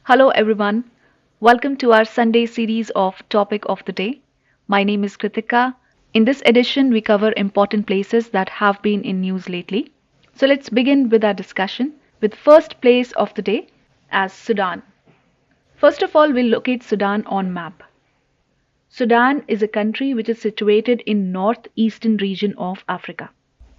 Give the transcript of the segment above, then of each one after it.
Hello, everyone. Welcome to our Sunday series of Topic of the Day. My name is Kritika. In this edition, we cover important places that have been in news lately. So let's begin with our discussion with first place of the day as Sudan. First of all, we'll locate Sudan on map. Sudan is a country which is situated in northeastern region of Africa.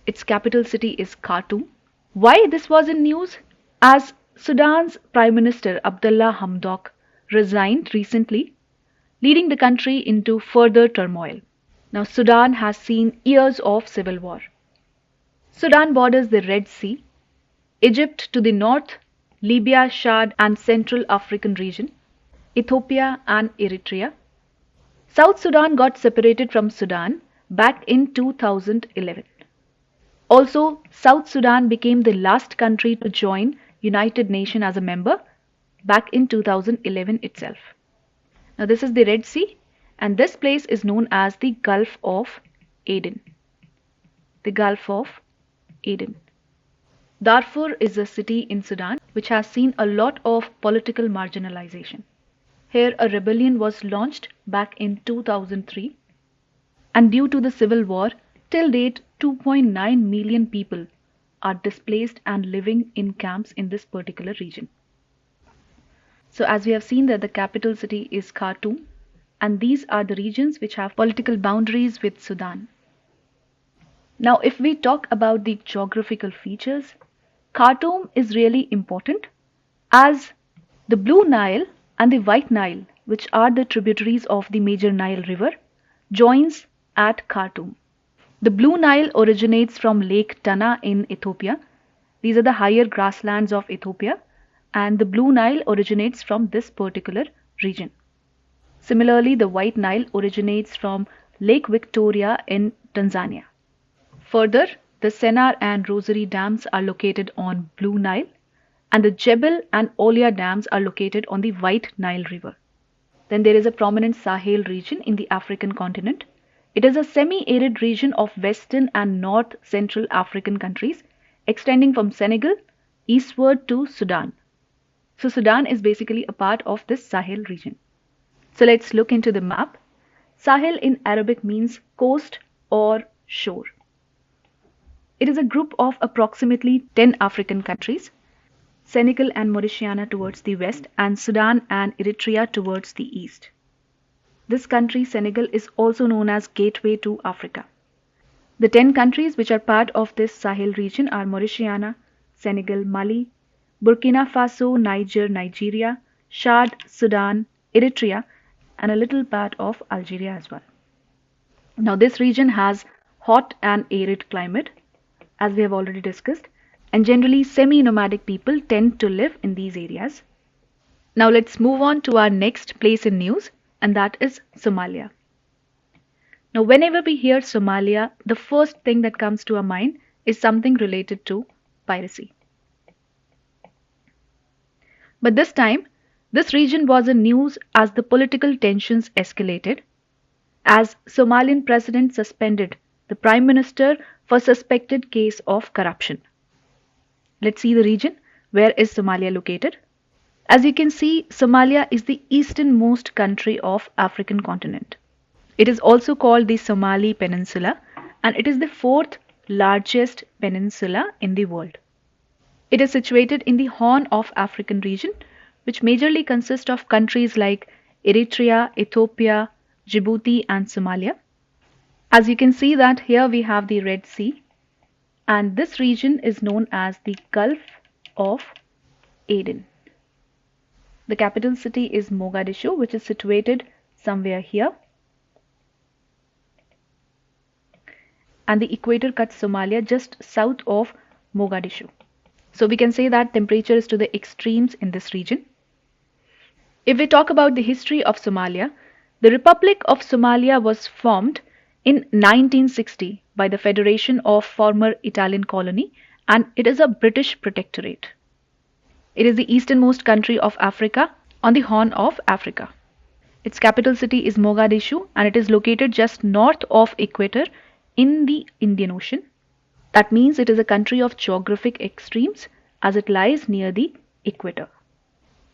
Its capital city is Khartoum. Why this was in news? As Sudan's Prime Minister Abdullah Hamdok resigned recently, leading the country into further turmoil. Now, Sudan has seen years of civil war. Sudan borders the Red Sea, Egypt to the north, Libya, Chad, and Central African region, Ethiopia, and Eritrea. South Sudan got separated from Sudan back in 2011. Also, South Sudan became the last country to join United Nations as a member back in 2011 itself. Now this is the Red Sea and this place is known as the Gulf of Aden. The Gulf of Aden. Darfur is a city in Sudan which has seen a lot of political marginalization. Here a rebellion was launched back in 2003 and due to the civil war, till date 2.9 million people are displaced and living in camps in this particular region. So as we have seen that the capital city is Khartoum and these are the regions which have political boundaries with Sudan. Now if we talk about the geographical features, Khartoum is really important as the Blue Nile and the White Nile, which are the tributaries of the major Nile River, joins at Khartoum. The Blue Nile originates from Lake Tana in Ethiopia. These are the higher grasslands of Ethiopia and the Blue Nile originates from this particular region. Similarly, the White Nile originates from Lake Victoria in Tanzania. Further, the Sennar and Rosary dams are located on Blue Nile and the Jebel and Olia dams are located on the White Nile River. Then there is a prominent Sahel region in the African continent. It is a semi-arid region of western and north central African countries extending from Senegal eastward to Sudan. So Sudan is basically a part of this Sahel region. So let's look into the map. Sahel in Arabic means coast or shore. It is a group of approximately 10 African countries, Senegal and Mauritania towards the west and Sudan and Eritrea towards the east. This country, Senegal, is also known as Gateway to Africa. The 10 countries which are part of this Sahel region are Mauritania, Senegal, Mali, Burkina Faso, Niger, Nigeria, Chad, Sudan, Eritrea, and a little part of Algeria as well. Now this region has hot and arid climate, as we have already discussed, and generally semi-nomadic people tend to live in these areas. Now let's move on to our next place in news, and that is Somalia. Now whenever we hear Somalia, the first thing that comes to our mind is something related to piracy. But this time, this region was in news as the political tensions escalated, as Somalian president suspended the prime minister for suspected case of corruption. Let's see the region. Where is Somalia located? As you can see, Somalia is the easternmost country of African continent. It is also called the Somali Peninsula and it is the fourth largest peninsula in the world. It is situated in the Horn of African region, which majorly consists of countries like Eritrea, Ethiopia, Djibouti and Somalia. As you can see that here we have the Red Sea and this region is known as the Gulf of Aden. The capital city is Mogadishu, which is situated somewhere here. And the equator cuts Somalia just south of Mogadishu. So we can say that temperature is to the extremes in this region. If we talk about the history of Somalia, the Republic of Somalia was formed in 1960 by the Federation of former Italian colony and it is a British protectorate. It is the easternmost country of Africa on the Horn of Africa. Its capital city is Mogadishu and it is located just north of equator in the Indian Ocean. That means it is a country of geographic extremes as it lies near the equator.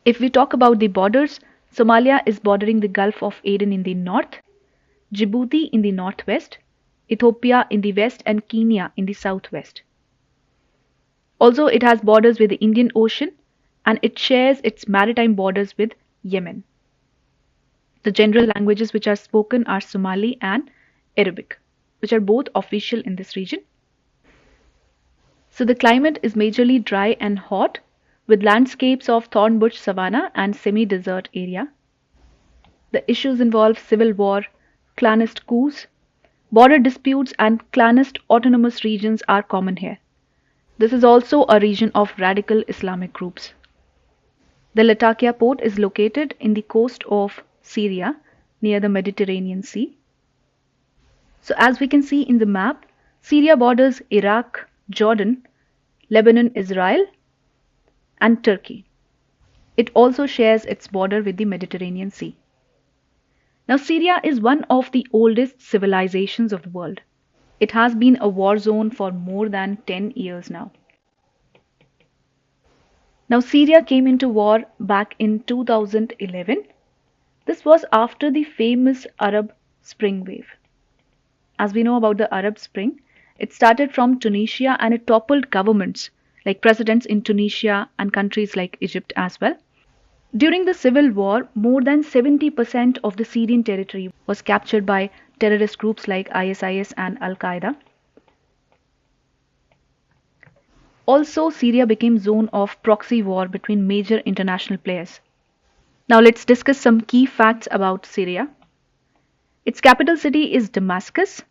If we talk about the borders, Somalia is bordering the Gulf of Aden in the north, Djibouti in the northwest, Ethiopia in the west, and Kenya in the southwest. Also, it has borders with the Indian Ocean and it shares its maritime borders with Yemen. The general languages which are spoken are Somali and Arabic, which are both official in this region. So the climate is majorly dry and hot, with landscapes of thorn bush savanna and semi-desert area. The issues involve civil war, clanist coups, border disputes, and clanist autonomous regions are common here. This is also a region of radical Islamic groups. The Latakia port is located in the coast of Syria near the Mediterranean Sea. So as we can see in the map, Syria borders Iraq, Jordan, Lebanon, Israel, and Turkey. It also shares its border with the Mediterranean Sea. Now, Syria is one of the oldest civilizations of the world. It has been a war zone for more than 10 years now. Now, Syria came into war back in 2011. This was after the famous Arab Spring wave. As we know about the Arab Spring, it started from Tunisia and it toppled governments like presidents in Tunisia and countries like Egypt as well. During the civil war, more than 70% of the Syrian territory was captured by terrorist groups like ISIS and Al Qaeda. Also, Syria became zone of proxy war between major international players. Now let's discuss some key facts about Syria. Its capital city is Damascus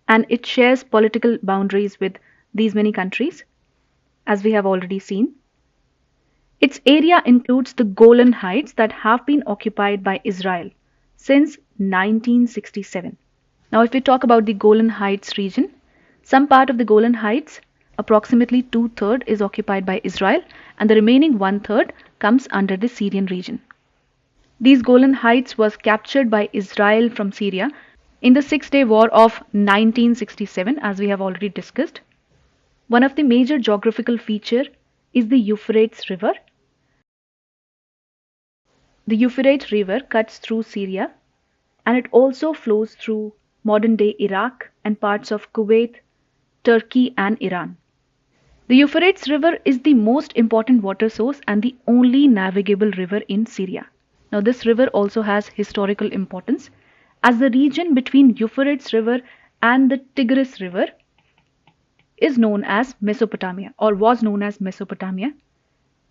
and it shares political boundaries with these many countries, as we have already seen. Its area includes the Golan Heights that have been occupied by Israel since 1967. Now, if we talk about the Golan Heights region, some part of the Golan Heights, approximately 2/3, is occupied by Israel, and the remaining 1/3 comes under the Syrian region. These Golan Heights was captured by Israel from Syria in the Six-Day War of 1967, as we have already discussed. One of the major geographical features is the Euphrates River. The Euphrates River cuts through Syria and it also flows through modern-day Iraq and parts of Kuwait, Turkey and Iran. The Euphrates River is the most important water source and the only navigable river in Syria. Now this river also has historical importance as the region between Euphrates River and the Tigris River is known as Mesopotamia or was known as Mesopotamia.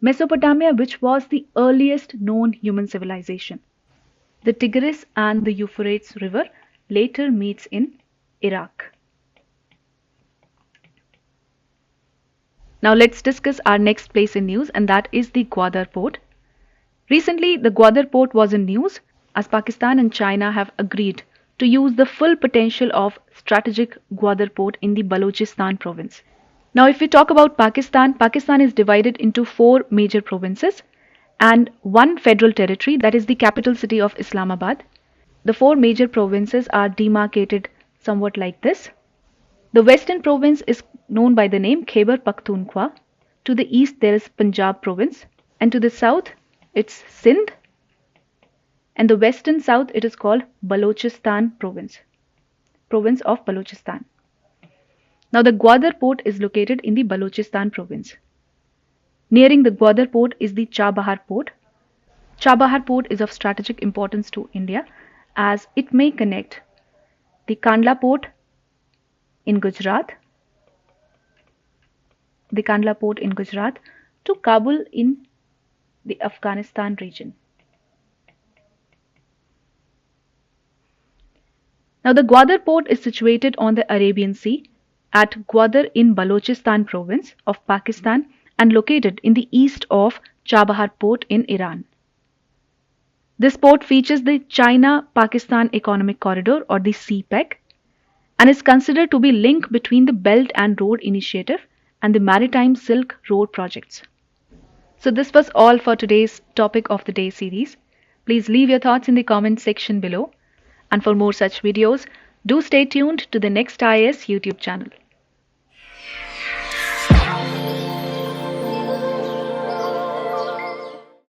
Mesopotamia, which was the earliest known human civilization. The Tigris and the Euphrates River later meets in Iraq. Now let's discuss our next place in news, and that is the Gwadar port. Recently, the Gwadar port was in news as Pakistan and China have agreed to use the full potential of strategic Gwadar port in the Balochistan province. Now, if we talk about Pakistan, Pakistan is divided into 4 major provinces and 1 federal territory, that is the capital city of Islamabad. The 4 major provinces are demarcated somewhat like this. The western province is known by the name Khyber Pakhtunkhwa. To the east there is Punjab province, and to the south it's Sindh, and the western south it is called Balochistan province of Balochistan. Now the Gwadar port is located in the Balochistan province. Nearing the Gwadar port is the Chabahar port. Chabahar port is of strategic importance to India as it may connect the Kandla port in Gujarat, to Kabul in the Afghanistan region. Now the Gwadar port is situated on the Arabian Sea at Gwadar in Balochistan province of Pakistan and located in the east of Chabahar port in Iran. This port features the China-Pakistan Economic Corridor or the CPEC and is considered to be link between the Belt and Road Initiative and the Maritime Silk Road projects. So this was all for today's Topic of the Day series. Please leave your thoughts in the comment section below. And for more such videos, do stay tuned to the Next IAS YouTube channel.